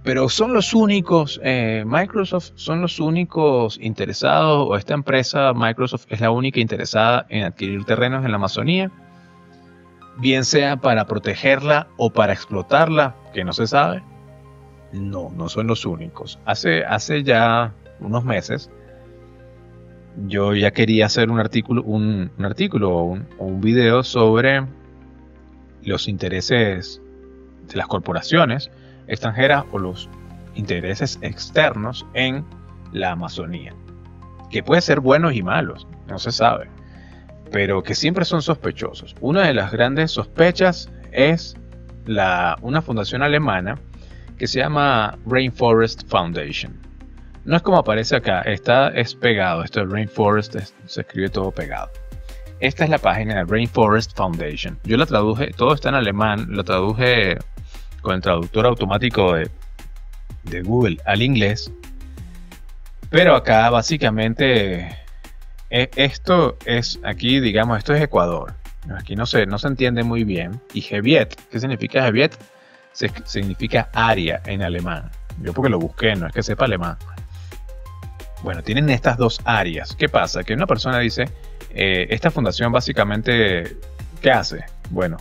Pero son los únicos, Microsoft son los únicos interesados, o esta empresa Microsoft es la única interesada en adquirir terrenos en la Amazonía, bien sea para protegerla o para explotarla, que no se sabe. No son los únicos. Hace ya unos meses yo ya quería hacer un artículo o un video sobre los intereses de las corporaciones extranjeras o los intereses externos en la Amazonía, que pueden ser buenos y malos, no se sabe, pero que siempre son sospechosos. Una de las grandes sospechas es una fundación alemana que se llama Rainforest Foundation. No es como aparece acá, es pegado, esto de Rainforest se escribe todo pegado. Esta es la página de Rainforest Foundation. Yo la traduje, todo está en alemán, lo traduje con el traductor automático de Google al inglés. Pero acá básicamente esto es, aquí digamos, esto es Ecuador. Aquí no se entiende muy bien. Y Gebiet, ¿qué significa Gebiet? Significa área en alemán. Yo porque lo busqué, no es que sepa alemán. Bueno, tienen estas dos áreas. ¿Qué pasa? Que una persona dice, esta fundación básicamente, ¿qué hace? Bueno,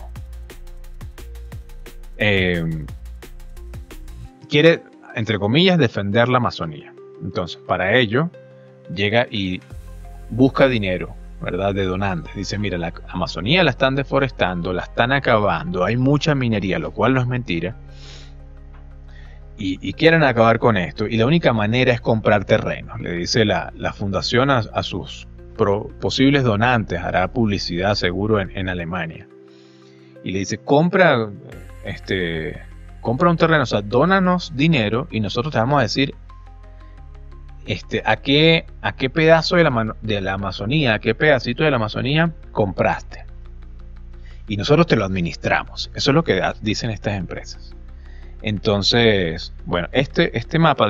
quiere, entre comillas, defender la Amazonía. Entonces, para ello, llega y busca dinero, ¿verdad? De donantes. Dice, mira, la Amazonía la están deforestando, la están acabando, hay mucha minería, lo cual no es mentira. Y quieren acabar con esto. Y la única manera es comprar terrenos. Le dice la fundación a sus posibles donantes, hará publicidad seguro en Alemania. Y le dice, compra un terreno, o sea, dónanos dinero y nosotros te vamos a decir a qué pedazo de la Amazonía, a qué pedacito de la Amazonía compraste. Y nosotros te lo administramos. Eso es lo que dicen estas empresas. Entonces, bueno, este mapa,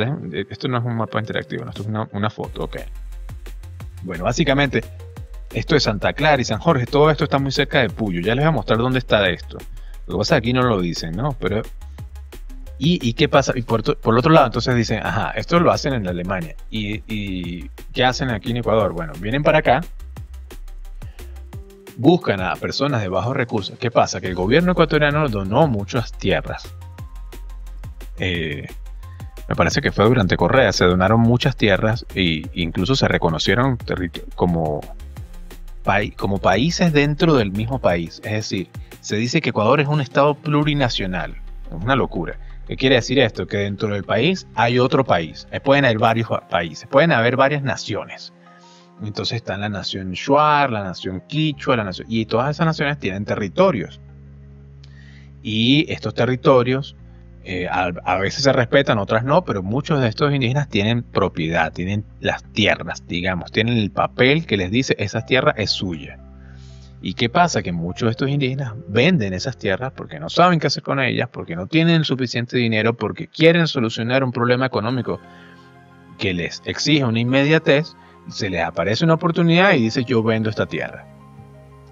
esto no es un mapa interactivo, no, esto es una foto, ok. Bueno, básicamente, esto es Santa Clara y San Jorge, todo esto está muy cerca de Puyo. Ya les voy a mostrar dónde está esto. Lo que pasa es que aquí no lo dicen, ¿no? Pero, ¿y qué pasa? Y por otro lado, entonces dicen, ajá, esto lo hacen en Alemania. ¿Y qué hacen aquí en Ecuador? Bueno, vienen para acá, buscan a personas de bajos recursos. ¿Qué pasa? Que el gobierno ecuatoriano donó muchas tierras. Me parece que fue durante Correa, se donaron muchas tierras e incluso se reconocieron como países dentro del mismo país. Es decir, se dice que Ecuador es un estado plurinacional. Es una locura. ¿Qué quiere decir esto? Que dentro del país hay otro país. Pueden haber varios países, pueden haber varias naciones. Entonces están la nación Shuar, la nación Quichua, y todas esas naciones tienen territorios. Y estos territorios a veces se respetan, otras no, pero muchos de estos indígenas tienen propiedad, tienen las tierras, digamos, tienen el papel que les dice esa tierra es suya. ¿Y qué pasa? Que muchos de estos indígenas venden esas tierras porque no saben qué hacer con ellas, porque no tienen suficiente dinero, porque quieren solucionar un problema económico que les exige una inmediatez. Se les aparece una oportunidad y dice yo vendo esta tierra.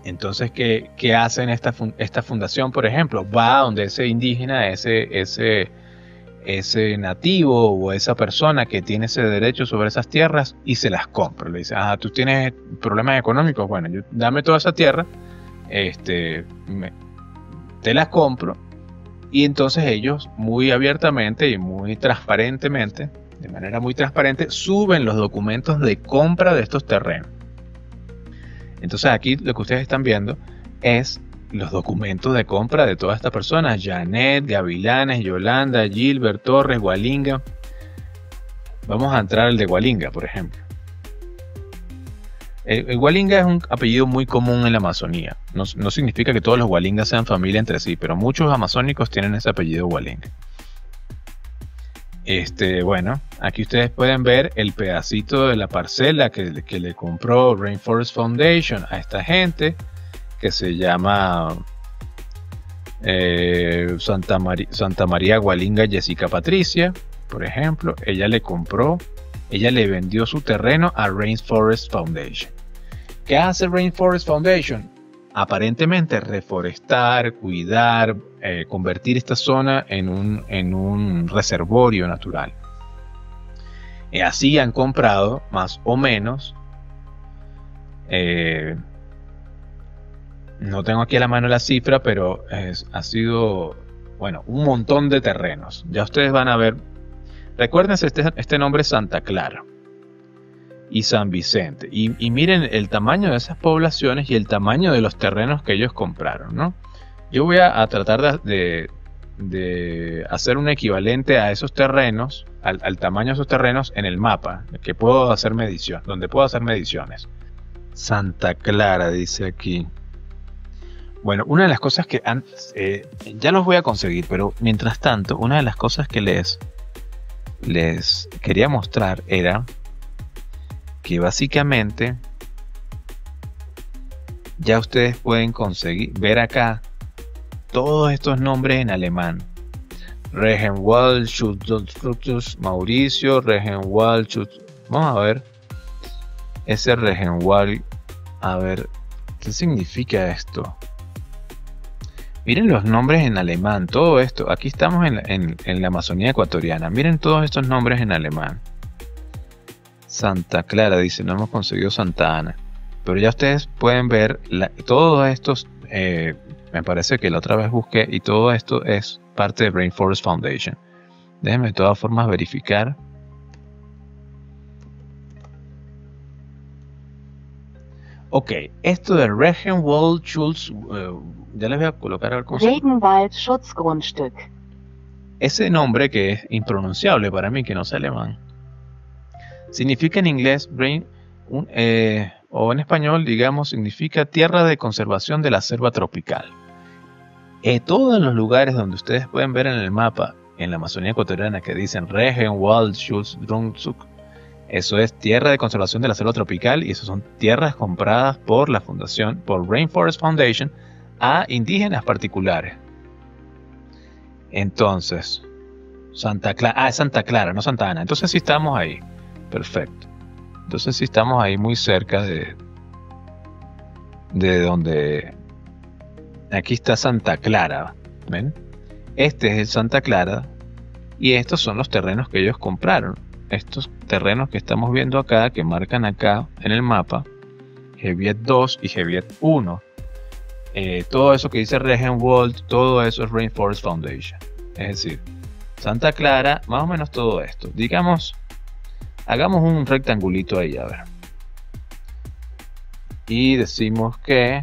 Entonces, ¿qué hacen esta fundación, por ejemplo? Va donde ese indígena, ese nativo o esa persona que tiene ese derecho sobre esas tierras y se las compra. Le dice, tú tienes problemas económicos, bueno, dame toda esa tierra, te las compro. Y entonces ellos muy abiertamente y muy transparentemente, de manera muy transparente, suben los documentos de compra de estos terrenos. Entonces aquí lo que ustedes están viendo es los documentos de compra de todas estas personas. Janet, Gavilanes, Yolanda, Gilbert, Torres, Gualinga. Vamos a entrar al de Gualinga, por ejemplo. El Gualinga es un apellido muy común en la Amazonía. No significa que todos los Gualingas sean familia entre sí, pero muchos amazónicos tienen ese apellido Gualinga. Bueno, aquí ustedes pueden ver el pedacito de la parcela que le compró Rainforest Foundation a esta gente que se llama Santa María Gualinga Jessica Patricia, por ejemplo. Ella le vendió su terreno a Rainforest Foundation. ¿Qué hace Rainforest Foundation? aparentemente reforestar, cuidar, convertir esta zona en un reservorio natural. Y así han comprado más o menos, no tengo aquí a la mano la cifra, pero ha sido, bueno, un montón de terrenos. Ya ustedes van a ver. Recuérdense este nombre, Santa Clara y San Vicente. Y miren el tamaño de esas poblaciones y el tamaño de los terrenos que ellos compraron, ¿no? Yo voy a tratar de hacer un equivalente a esos terrenos, al tamaño de esos terrenos en el mapa, que puedo hacer medición, donde puedo hacer mediciones. Santa Clara dice aquí. Bueno, una de las cosas que ya los voy a conseguir, pero mientras tanto, una de las cosas que les quería mostrar era que básicamente ya ustedes pueden conseguir ver acá todos estos nombres en alemán. Regenwald, Schutzstruktus, Mauricio, Regenwald, vamos a ver ese Regenwald, a ver qué significa esto. Miren los nombres en alemán, todo esto. Aquí estamos en la Amazonía ecuatoriana. Miren todos estos nombres en alemán. Santa Clara dice, no hemos conseguido Santa Ana. Pero ya ustedes pueden ver todos estos, me parece que la otra vez busqué, y todo esto es parte de Rainforest Foundation. Déjenme de todas formas verificar. Ok, esto de Regenwald Schutz, ya les voy a colocar al concepto. Regenwald Schutzgrundstück. Ese nombre que es impronunciable para mí, que no sé alemán, significa en inglés, o en español, digamos, significa tierra de conservación de la selva tropical. Todos los lugares donde ustedes pueden ver en el mapa, en la Amazonía ecuatoriana, que dicen Regenwald Schutzgrundstück, eso es tierra de conservación de la selva tropical, y eso son tierras compradas por la fundación, por Rainforest Foundation, a indígenas particulares. Entonces, Santa Clara, es Santa Clara, no Santa Ana. Entonces sí estamos ahí. Perfecto. Entonces sí estamos ahí muy cerca de donde... Aquí está Santa Clara. ¿Ven? Este es el Santa Clara. Y estos son los terrenos que ellos compraron. Estos terrenos que estamos viendo acá, que marcan acá en el mapa, Geviet 2 y Geviet 1. Todo eso que dice Regenwald, todo eso es Rainforest Foundation. Es decir, Santa Clara, más o menos todo esto. Digamos, hagamos un rectangulito ahí, a ver. Y decimos que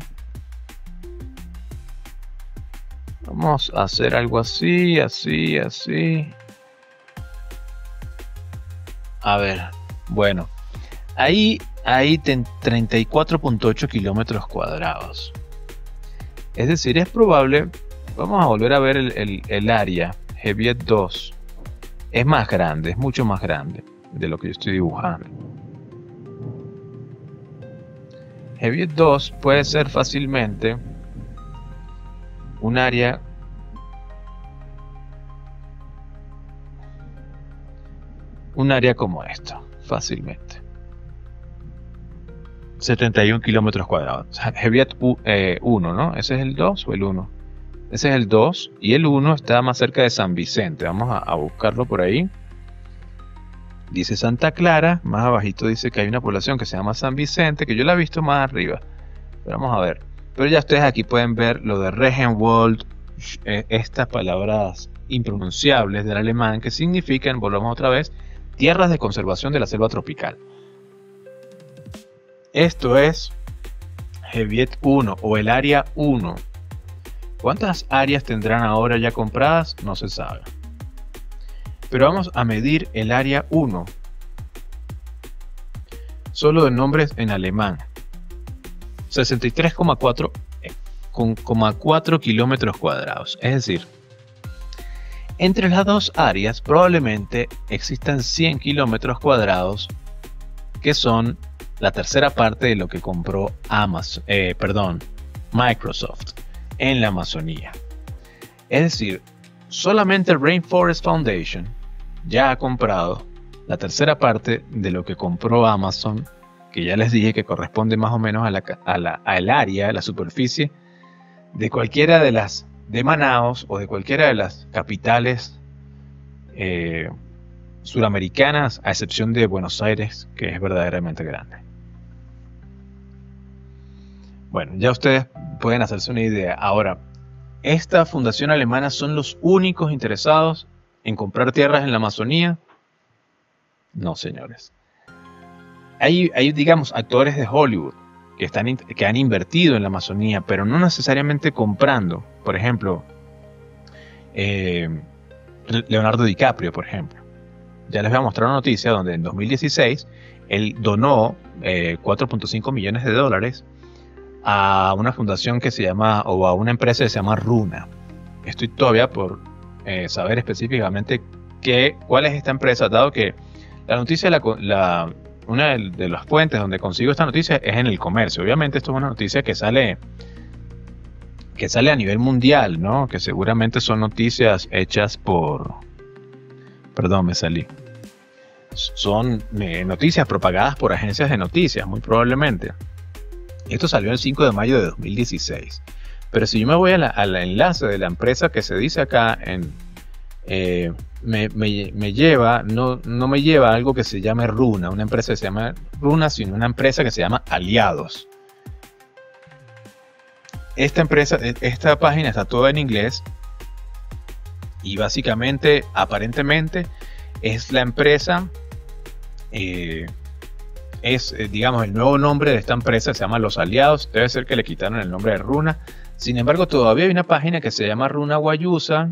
vamos a hacer algo así, así, así. A ver, bueno, ahí hay 34.8 kilómetros cuadrados. Es decir, es probable, vamos a volver a ver el área, Geviet 2. Es más grande, es mucho más grande de lo que yo estoy dibujando. Geviet 2 puede ser fácilmente un área como esta, fácilmente. 71 kilómetros cuadrados. Geviet 1, ¿no? ¿Ese es el 2 o el 1? Ese es el 2 y el 1 está más cerca de San Vicente. Vamos a buscarlo por ahí. Dice Santa Clara, más abajito dice que hay una población que se llama San Vicente, que yo la he visto más arriba. Pero vamos a ver. Pero ya ustedes aquí pueden ver lo de Regenwald, estas palabras impronunciables del alemán que significan, volvamos otra vez, tierras de conservación de la selva tropical. Esto es Geviet 1 o el área 1. ¿Cuántas áreas tendrán ahora ya compradas? No se sabe. Pero vamos a medir el área 1. Solo de nombres en alemán. 63,4 kilómetros cuadrados. Es decir, entre las dos áreas probablemente existan 100 kilómetros cuadrados que son la tercera parte de lo que compró Microsoft en la Amazonía. Es decir, solamente Rainforest Foundation ya ha comprado la tercera parte de lo que compró Amazon que ya les dije que corresponde más o menos al área, a la superficie de cualquiera de Manaos o de cualquiera de las capitales suramericanas, a excepción de Buenos Aires, que es verdaderamente grande. Bueno, ya ustedes pueden hacerse una idea. Ahora, ¿esta fundación alemana son los únicos interesados en comprar tierras en la Amazonía? No, señores. Hay digamos, actores de Hollywood que han invertido en la Amazonía, pero no necesariamente comprando. Por ejemplo, Leonardo DiCaprio, por ejemplo. Ya les voy a mostrar una noticia donde en 2016 él donó $4.5 millones a una fundación que se llama, o a una empresa que se llama Runa. Estoy todavía por saber específicamente cuál es esta empresa, dado que la noticia, una de las fuentes donde consigo esta noticia es en El Comercio. Obviamente esto es una noticia que sale a nivel mundial, ¿no? Que seguramente son noticias hechas por... Perdón, me salí. Son noticias propagadas por agencias de noticias, muy probablemente. Esto salió el 5 de mayo de 2016. Pero si yo me voy al enlace de la empresa que se dice acá, me lleva, no me lleva a algo que se llame Runa, una empresa que se llama Runa, sino una empresa que se llama Aliados. Esta página está toda en inglés y básicamente, aparentemente, es la empresa, digamos, el nuevo nombre de esta empresa se llama Los Aliados. Debe ser que le quitaron el nombre de Runa. Sin embargo, todavía hay una página que se llama Runa Guayusa,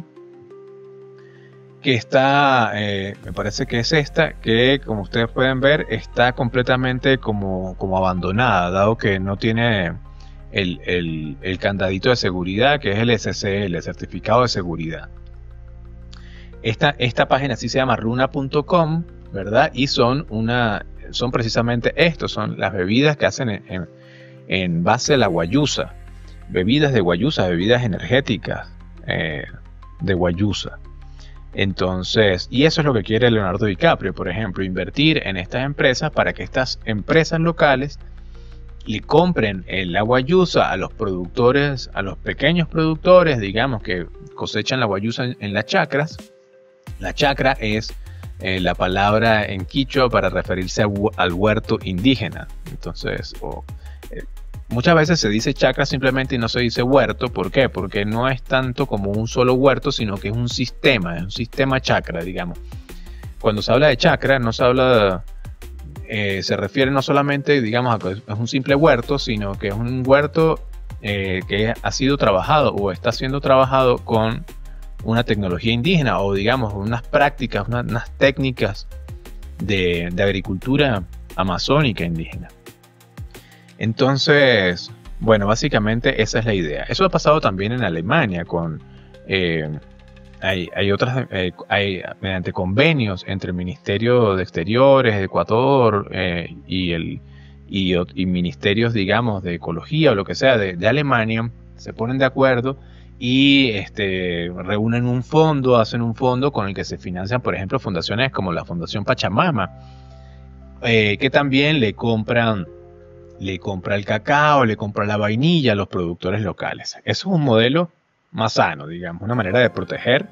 que está, me parece que es esta, que como ustedes pueden ver, está completamente como abandonada, dado que no tiene el candadito de seguridad, que es el SSL, el certificado de seguridad. Esta página sí se llama runa.com, ¿verdad? Y son precisamente estos, son las bebidas que hacen en base a la guayusa. Bebidas de guayusa, bebidas energéticas de guayusa. Entonces, y eso es lo que quiere Leonardo DiCaprio, por ejemplo, invertir en estas empresas para que estas empresas locales le compren la guayusa a los productores, a los pequeños productores, digamos, que cosechan la guayusa en las chacras. La chacra es la palabra en quichua para referirse al huerto indígena. Entonces, muchas veces se dice chacra simplemente y no se dice huerto. ¿Por qué? Porque no es tanto como un solo huerto, sino que es un sistema chacra, digamos. Cuando se habla de chacra, no se habla, se refiere no solamente, digamos, a que es un simple huerto, sino que es un huerto que ha sido trabajado o está siendo trabajado con una tecnología indígena, o digamos unas prácticas, unas técnicas de agricultura amazónica indígena. Entonces, bueno, básicamente esa es la idea. Eso ha pasado también en Alemania con mediante convenios entre el Ministerio de Exteriores de Ecuador y ministerios, digamos, de ecología o lo que sea de Alemania, se ponen de acuerdo y reúnen un fondo, hacen un fondo con el que se financian, por ejemplo, fundaciones como la Fundación Pachamama, que también le compra el cacao, le compra la vainilla a los productores locales. Eso es un modelo más sano, digamos, una manera de proteger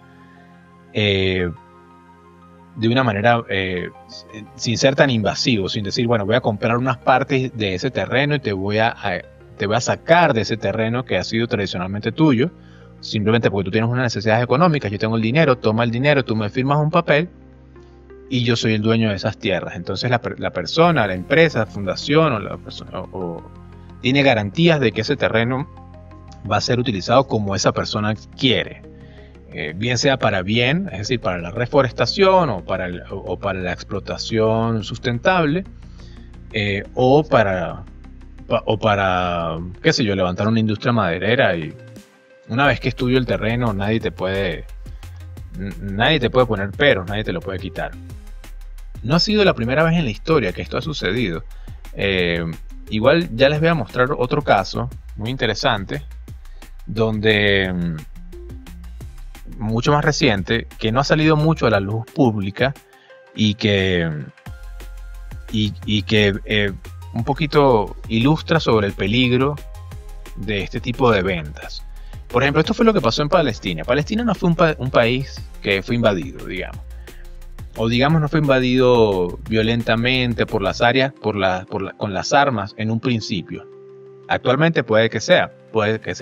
de una manera sin ser tan invasivo, sin decir, bueno, voy a comprar unas partes de ese terreno y te voy a sacar de ese terreno que ha sido tradicionalmente tuyo, simplemente porque tú tienes unas necesidades económicas. Yo tengo el dinero, toma el dinero, tú me firmas un papel y yo soy el dueño de esas tierras. Entonces la persona, la empresa, la fundación o la persona tiene garantías de que ese terreno va a ser utilizado como esa persona quiere, bien sea para bien, es decir, para la reforestación o para la explotación sustentable, o para, qué sé yo, levantar una industria maderera. Y una vez que es tuyo el terreno, nadie te puede poner peros, nadie te lo puede quitar. No ha sido la primera vez en la historia que esto ha sucedido. Igual ya les voy a mostrar otro caso muy interesante, donde mucho más reciente, que no ha salido mucho a la luz pública y que un poquito ilustra sobre el peligro de este tipo de ventas. Por ejemplo, esto fue lo que pasó en Palestina. Palestina no fue un país que fue invadido, digamos. O digamos no fue invadido violentamente por las áreas, con las armas en un principio. Actualmente puede que sea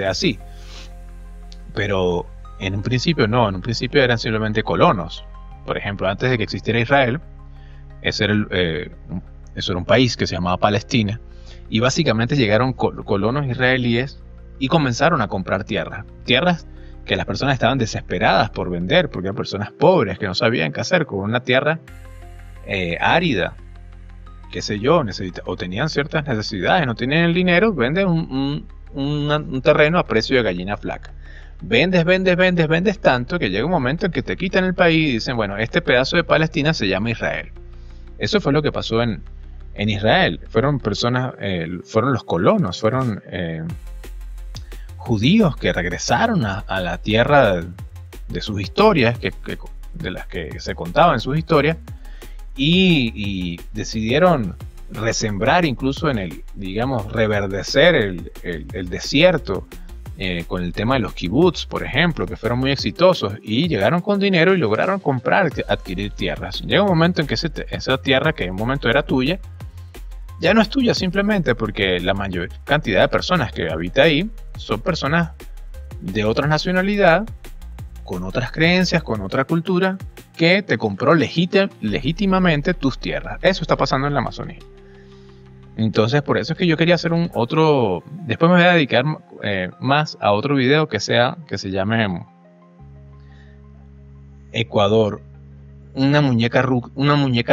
así. Pero en un principio no, en un principio eran simplemente colonos. Por ejemplo, antes de que existiera Israel, eso era un país que se llamaba Palestina. Y básicamente llegaron colonos israelíes y comenzaron a comprar tierras. Tierras que las personas estaban desesperadas por vender, porque eran personas pobres que no sabían qué hacer con una tierra árida, qué sé yo, o tenían ciertas necesidades, no tenían el dinero, venden un terreno a precio de gallina flaca. Vendes tanto que llega un momento en que te quitan el país y dicen, bueno, este pedazo de Palestina se llama Israel. Eso fue lo que pasó en Israel. Fueron los colonos, fueron judíos que regresaron a la tierra de sus historias, de las que se contaban en sus historias, y decidieron resembrar incluso reverdecer el desierto, con el tema de los kibbutz, por ejemplo, que fueron muy exitosos y llegaron con dinero y lograron adquirir tierras. Llega un momento en que esa tierra, que en un momento era tuya, ya no es tuya simplemente porque la mayor cantidad de personas que habita ahí son personas de otra nacionalidad, con otras creencias, con otra cultura, que te compró legítimamente tus tierras. Eso está pasando en la Amazonía. Entonces, por eso es que yo quería hacer después me voy a dedicar más a otro video que se llame Ecuador, una muñeca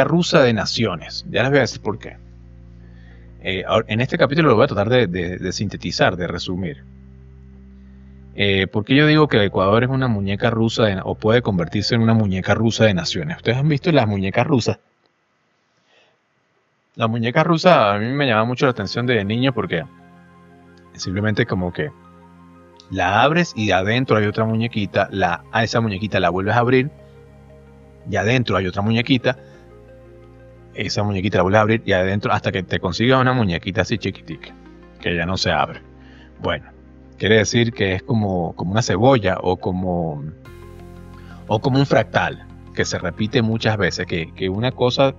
rusa de naciones. Ya les voy a decir por qué. En este capítulo lo voy a tratar de sintetizar, de resumir. ¿Por qué yo digo que Ecuador es una muñeca rusa o puede convertirse en una muñeca rusa de naciones? ¿Ustedes han visto las muñecas rusas? La muñeca rusa a mí me llama mucho la atención de niño porque simplemente como que la abres y adentro hay otra muñequita, a esa muñequita la vuelves a abrir y adentro hay otra muñequita, esa muñequita la vuelves a abrir y adentro hasta que te consigas una muñequita así chiquitica, que ya no se abre. Bueno, quiere decir que es como una cebolla o como un fractal que se repite muchas veces, que una cosa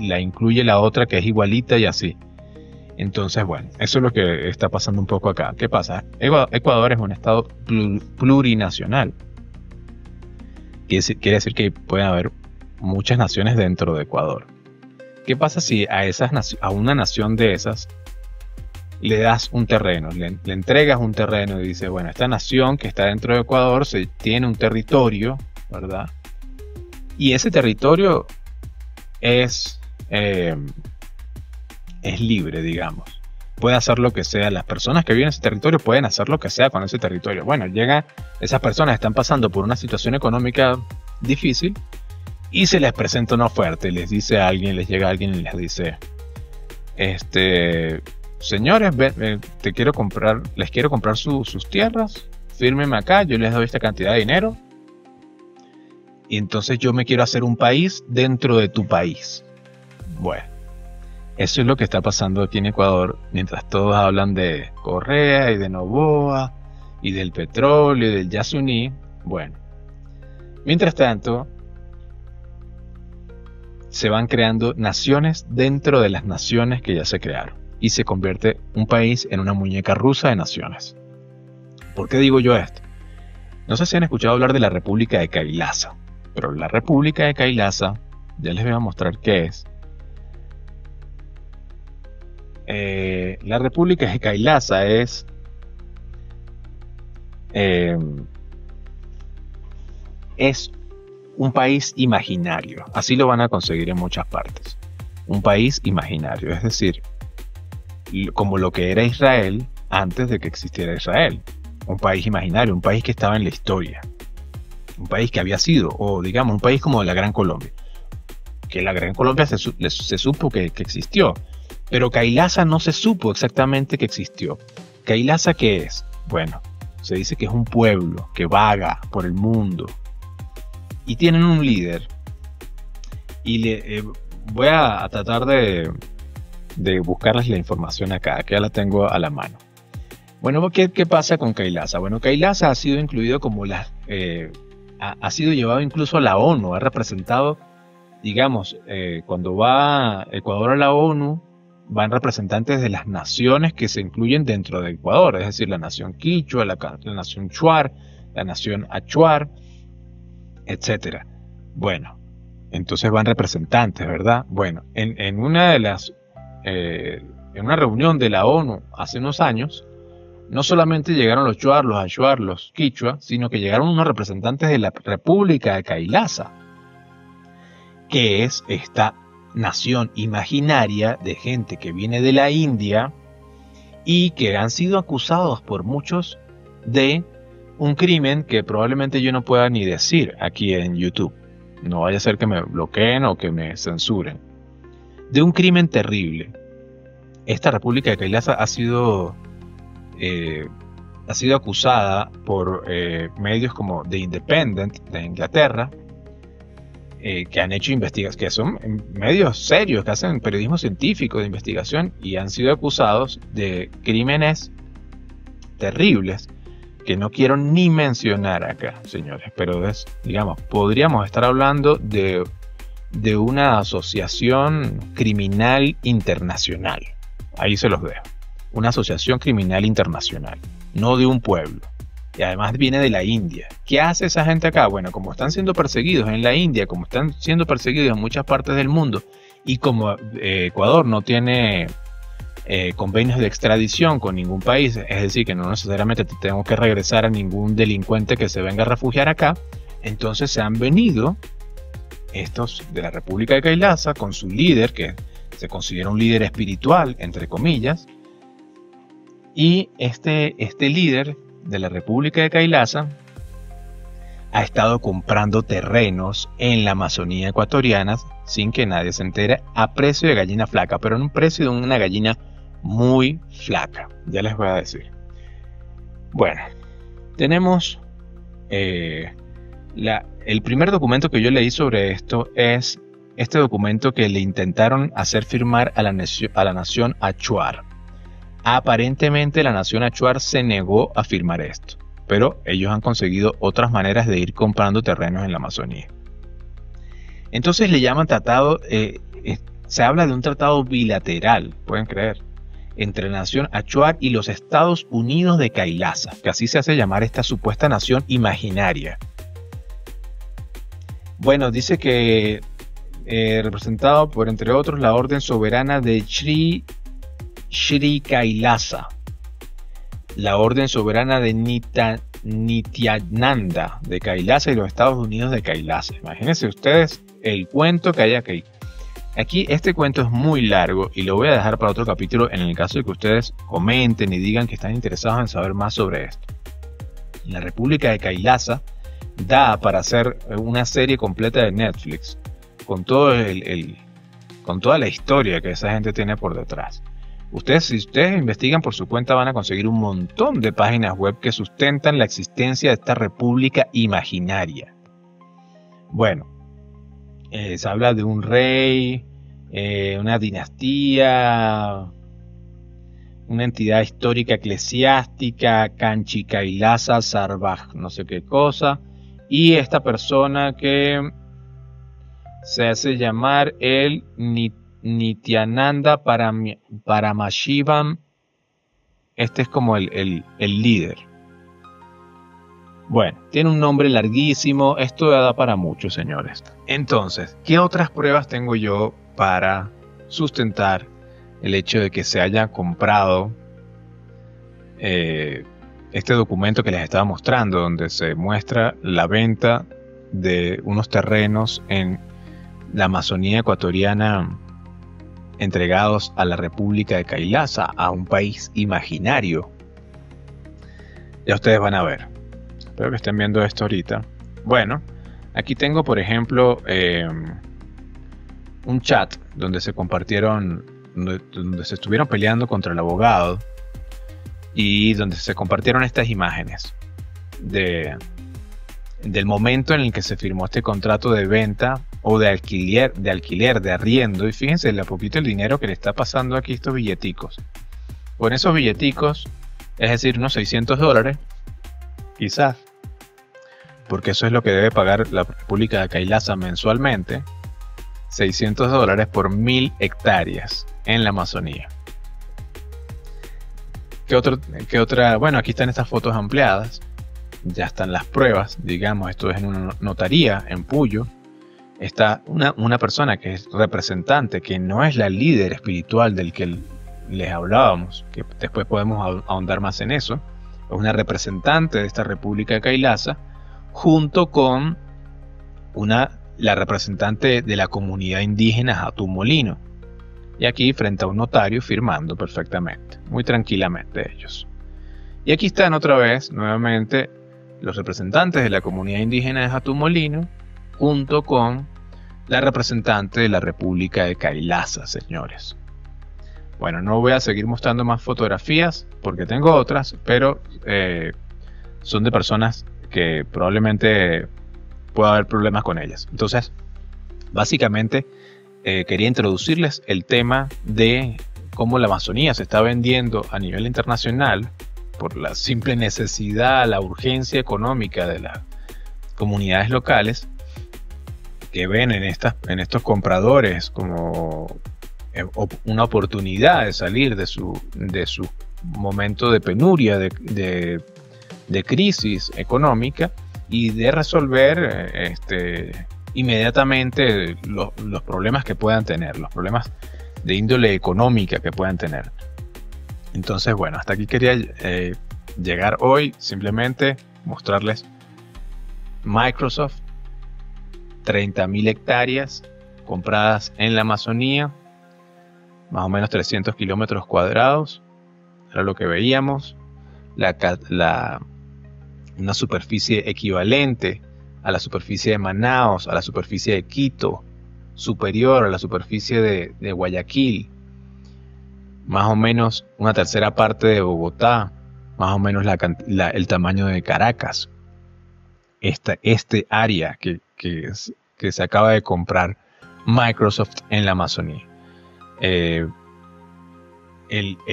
la incluye la otra, que es igualita y así. Entonces, bueno, eso es lo que está pasando un poco acá. ¿Qué pasa? Ecuador es un estado plurinacional. Quiere decir que pueden haber muchas naciones dentro de Ecuador. ¿Qué pasa si a una nación de esas le das un terreno, le entregas un terreno y dices, bueno, esta nación que está dentro de Ecuador tiene un territorio, ¿verdad? Y ese territorio es libre, digamos. Puede hacer lo que sea. Las personas que viven en ese territorio pueden hacer lo que sea con ese territorio. Bueno, esas personas están pasando por una situación económica difícil y se les presenta una oferta y les llega alguien y les dice, señores, les quiero comprar sus tierras, fírmenme acá, yo les doy esta cantidad de dinero y entonces yo me quiero hacer un país dentro de tu país. Bueno, eso es lo que está pasando aquí en Ecuador, mientras todos hablan de Correa y de Noboa y del petróleo y del Yasuní. Bueno, mientras tanto, se van creando naciones dentro de las naciones que ya se crearon y se convierte un país en una muñeca rusa de naciones. ¿Por qué digo yo esto? No sé si han escuchado hablar de la República de Kailasa, pero la República de Kailasa, ya les voy a mostrar qué es. La República de Kailasa es un país imaginario. Así lo van a conseguir en muchas partes. Un país imaginario, es decir, como lo que era Israel antes de que existiera Israel. Un país imaginario, un país que estaba en la historia. Un país que había sido, o digamos, un país como la Gran Colombia. Que la Gran Colombia se supo que existió. Pero Kailasa no se supo exactamente que existió. ¿Kailasa qué es? Bueno, se dice que es un pueblo que vaga por el mundo. Y tienen un líder. Y voy a tratar de de buscarles la información acá, que ya la tengo a la mano. Bueno, ¿qué pasa con Kailasa? Bueno, Kailasa ha sido incluido como ha sido llevado incluso a la ONU, ha representado, digamos, cuando va Ecuador a la ONU, van representantes de las naciones que se incluyen dentro de Ecuador, es decir, la nación Quichua, la nación Shuar, la nación Achuar, etc. Bueno, entonces van representantes, ¿verdad? Bueno, en una reunión de la ONU hace unos años, no solamente llegaron los Shuar, los Achuar, los Quichua, sino que llegaron unos representantes de la República de Kailasa, que es esta nación imaginaria de gente que viene de la India y que han sido acusados por muchos de un crimen que probablemente yo no pueda ni decir aquí en YouTube. No vaya a ser que me bloqueen o que me censuren. De un crimen terrible. Esta República de Kailasa ha sido acusada por medios como The Independent de Inglaterra, que han hecho investigaciones, que son medios serios, que hacen periodismo científico de investigación y han sido acusados de crímenes terribles que no quiero ni mencionar acá, señores, pero digamos, podríamos estar hablando de una asociación criminal internacional. Ahí se los dejo. Una asociación criminal internacional, no de un pueblo. Y además viene de la India. ¿Qué hace esa gente acá? Bueno, como están siendo perseguidos en la India, como están siendo perseguidos en muchas partes del mundo, y como Ecuador no tiene convenios de extradición con ningún país, es decir, que no necesariamente tenemos que regresar a ningún delincuente que se venga a refugiar acá, entonces se han venido estos de la República de Kailasa con su líder, que se considera un líder espiritual, entre comillas, y este líder de la República de Kailasa ha estado comprando terrenos en la Amazonía ecuatoriana sin que nadie se entere, a precio de gallina flaca, pero en un precio de una gallina muy flaca, ya les voy a decir. Bueno, tenemos el primer documento que yo leí sobre esto es este documento que le intentaron hacer firmar a la nación Achuar. Aparentemente la nación Achuar se negó a firmar esto, pero ellos han conseguido otras maneras de ir comprando terrenos en la Amazonía. Entonces le llaman tratado, se habla de un tratado bilateral, pueden creer, entre la nación Achuar y los Estados Unidos de Kailasa, que así se hace llamar esta supuesta nación imaginaria. Bueno, dice que representado por, entre otros, la Orden Soberana de Shri Kailasa, la Orden Soberana de Nityananda de Kailasa y los Estados Unidos de Kailasa. Imagínense ustedes el cuento que hay aquí. Aquí este cuento es muy largo y lo voy a dejar para otro capítulo en el caso de que ustedes comenten y digan que están interesados en saber más sobre esto. La República de Kailasa da para hacer una serie completa de Netflix con todo con toda la historia que esa gente tiene por detrás. Si ustedes investigan por su cuenta van a conseguir un montón de páginas web que sustentan la existencia de esta república imaginaria. Bueno, se habla de un rey, una dinastía, una entidad histórica eclesiástica, Kanchi Kailasa Sarvaj, no sé qué cosa, y esta persona que se hace llamar el Nityananda Paramashivam. Este es como el líder. Bueno, tiene un nombre larguísimo. Esto da para mucho, señores. Entonces, ¿qué otras pruebas tengo yo para sustentar el hecho de que se haya comprado este documento que les estaba mostrando, donde se muestra la venta de unos terrenos en la Amazonía ecuatoriana entregados a la República de Kailasa, a un país imaginario? Ya ustedes van a ver. Espero que estén viendo esto ahorita. Bueno, aquí tengo, por ejemplo, un chat donde se compartieron, donde se estuvieron peleando contra el abogado y donde se compartieron estas imágenes del momento en el que se firmó este contrato de venta o de alquiler, de arriendo. Y fíjense el poquito el dinero que le está pasando aquí a estos billeticos. Con esos billeticos, es decir, unos $600, quizás, porque eso es lo que debe pagar la República de Kailasa mensualmente, $600 por 1000 hectáreas en la Amazonía. ¿Qué otra? Bueno, aquí están estas fotos ampliadas. Ya están las pruebas, digamos, esto es en una notaría en Puyo. Está una persona que es representante, que no es la líder espiritual del que les hablábamos, que después podemos ahondar más en eso. Es una representante de esta República de Kailasa, junto con la representante de la comunidad indígena Hatu Molino. Y aquí frente a un notario firmando perfectamente, muy tranquilamente ellos. Y aquí están otra vez, nuevamente, los representantes de la comunidad indígena de Hatu Molino, junto con la representante de la República de Kailasa, señores. Bueno, no voy a seguir mostrando más fotografías porque tengo otras, pero son de personas que probablemente pueda haber problemas con ellas. Entonces, básicamente, quería introducirles el tema de cómo la Amazonía se está vendiendo a nivel internacional por la simple necesidad, la urgencia económica de las comunidades locales, que ven en estos compradores como una oportunidad de salir de su momento de penuria, de crisis económica, y de resolver inmediatamente los problemas que puedan tener, los problemas de índole económica que puedan tener. Entonces, bueno, hasta aquí quería llegar hoy, simplemente mostrarles Microsoft, 30.000 hectáreas compradas en la Amazonía, más o menos 300 kilómetros cuadrados, era lo que veíamos, una superficie equivalente a la superficie de Manaos, a la superficie de Quito, superior a la superficie de Guayaquil, más o menos una tercera parte de Bogotá, más o menos el tamaño de Caracas. Este área que se acaba de comprar Microsoft en la Amazonía. El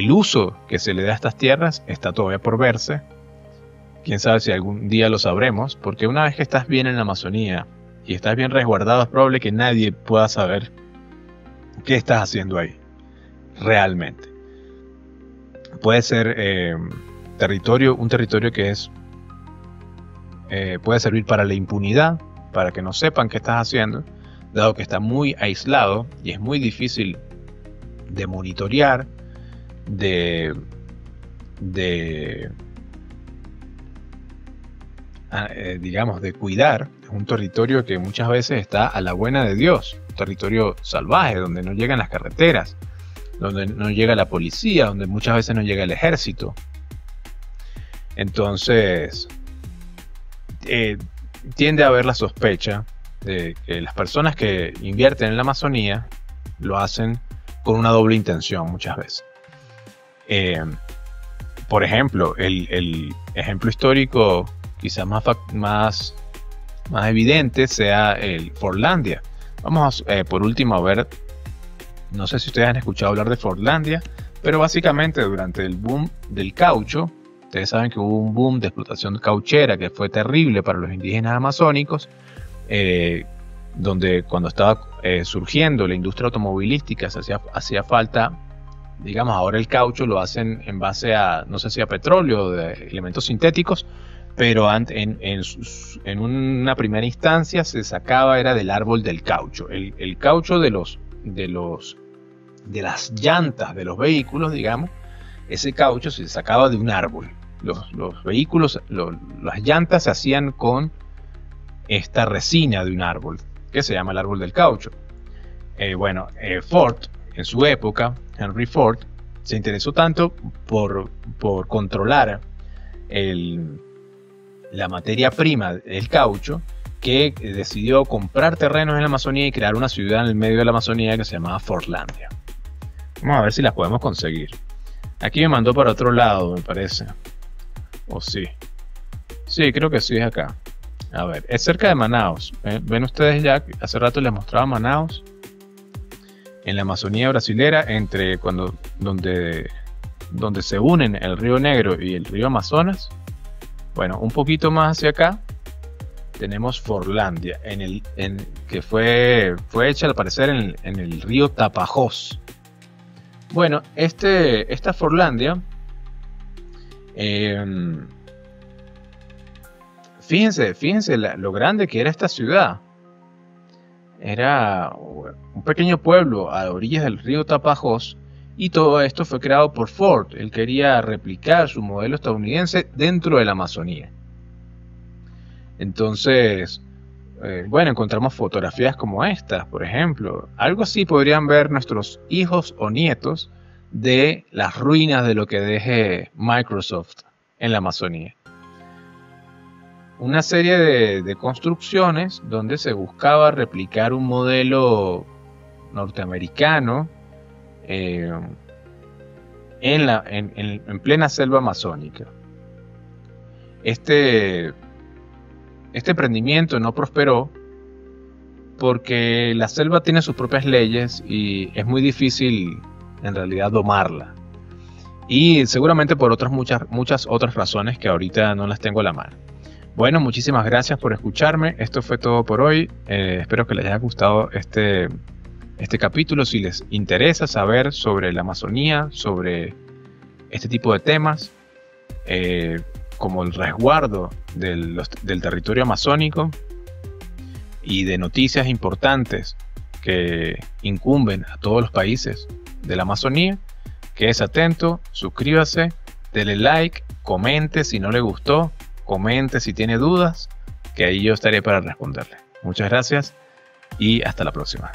uso que se le da a estas tierras está todavía por verse. Quién sabe si algún día lo sabremos, porque una vez que estás bien en la Amazonía y estás bien resguardado, es probable que nadie pueda saber qué estás haciendo ahí realmente. Puede ser un territorio que puede servir para la impunidad, para que no sepan qué estás haciendo, dado que está muy aislado y es muy difícil de monitorear, digamos, de cuidar. Es un territorio que muchas veces está a la buena de Dios, un territorio salvaje, donde no llegan las carreteras, donde no llega la policía, donde muchas veces no llega el ejército. Entonces, tiende a haber la sospecha de que las personas que invierten en la Amazonía lo hacen con una doble intención muchas veces. Por ejemplo, el ejemplo histórico quizás más evidente sea el Fordlandia. Vamos por último a ver, no sé si ustedes han escuchado hablar de Fordlandia, pero básicamente durante el boom del caucho, ustedes saben que hubo un boom de explotación cauchera que fue terrible para los indígenas amazónicos, donde cuando estaba surgiendo la industria automovilística hacía falta, digamos, ahora el caucho lo hacen en base a, no sé si a petróleo, de elementos sintéticos, pero en una primera instancia se sacaba, era del árbol del caucho. El caucho de las llantas de los vehículos, digamos, ese caucho se sacaba de un árbol. Los vehículos, las llantas se hacían con esta resina de un árbol, que se llama el árbol del caucho. Ford, en su época, Henry Ford, se interesó tanto por controlar la materia prima del caucho, que decidió comprar terrenos en la Amazonía y crear una ciudad en el medio de la Amazonía que se llamaba Fordlandia. Vamos a ver si las podemos conseguir. Aquí me mandó para otro lado, me parece. O sí. Sí, creo que sí es acá. A ver, es cerca de Manaus. Ven ustedes ya, hace rato les mostraba Manaus. En la Amazonía brasilera, donde se unen el río Negro y el río Amazonas. Bueno, un poquito más hacia acá tenemos Forlandia, que fue hecha al parecer en el río Tapajós. Bueno, esta Forlandia, fíjense lo grande que era esta ciudad. Era un pequeño pueblo a orillas del río Tapajós, y todo esto fue creado por Ford. Él quería replicar su modelo estadounidense dentro de la Amazonía. Entonces, bueno, encontramos fotografías como estas, por ejemplo. Algo así podrían ver nuestros hijos o nietos de las ruinas de lo que deje Microsoft en la Amazonía. Una serie de construcciones donde se buscaba replicar un modelo norteamericano en plena selva amazónica. Este emprendimiento no prosperó porque la selva tiene sus propias leyes y es muy difícil en realidad domarla. Y seguramente por muchas otras razones que ahorita no las tengo a la mano. Bueno, muchísimas gracias por escucharme. Esto fue todo por hoy. Espero que les haya gustado este capítulo. Si les interesa saber sobre la Amazonía, sobre este tipo de temas, como el resguardo del territorio amazónico y de noticias importantes que incumben a todos los países de la Amazonía, quédese atento, suscríbase, dele like, comente si no le gustó, comente si tiene dudas, que ahí yo estaré para responderle. Muchas gracias y hasta la próxima.